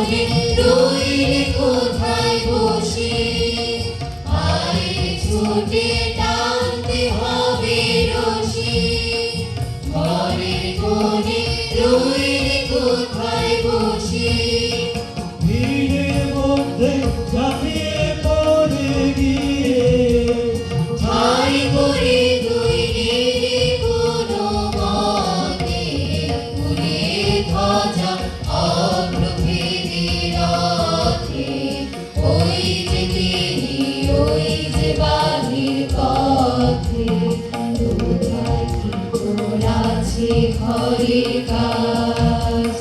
কোণে রইলে কোথায় বসে, পায়ের ছুটে টানতে হবে রশি। ঘরের কোণে রইলে কোথায় বসে, ভিড়ের মধ্যে ঝাঁপিয়ে পড়ে গিয়ে ঠাই করে তুই নিলে কোনো মতে, উড়ে ধ্বজা অগ্রভেদী রথে। ওই যে তিনি, ওই যে বাহির পথে, কোথায় কি তোর আছে ঘরের কাজ,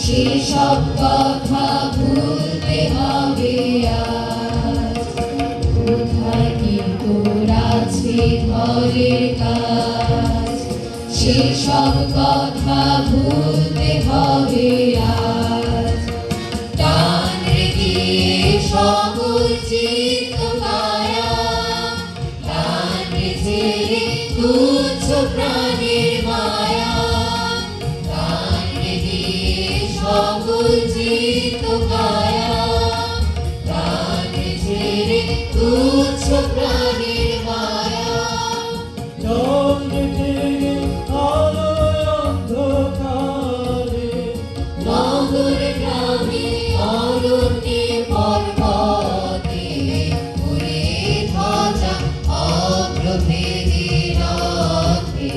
সেসব কথা ভুলতে হবে আজ। কোথায় কি তোর আছে ঘরের কাজ, সেসব কথা ভুলতে হবে আজ। টান রে দিয়ে সকল চিত্ত কায়া, টান রে ছেড়ে তুচ্ছ প্রাণের মায়া। টান রে দিয়ে সকল চিত্ত কায়া, টান রে ছেড়ে তুচ্ছ প্রাণের মায়া। চন্দ্রে টেনে আলোয় অন্ধকারে নগর গ্রামে অরণ্যে পর্বতে, উড়ে ধ্বজা অগ্রভেদী রথে।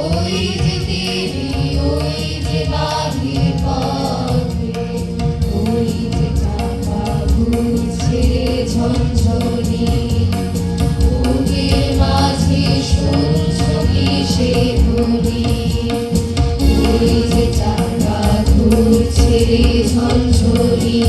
ওই যে তিনি, ওই যে বাহির পথে, ওই যে চাকা ঘুরছে ঝনঝনি। বুকের মাঝে শুনছ কিসে ধ্বনি, ওই যে চাকা ঘুরছে ঝনঝনি।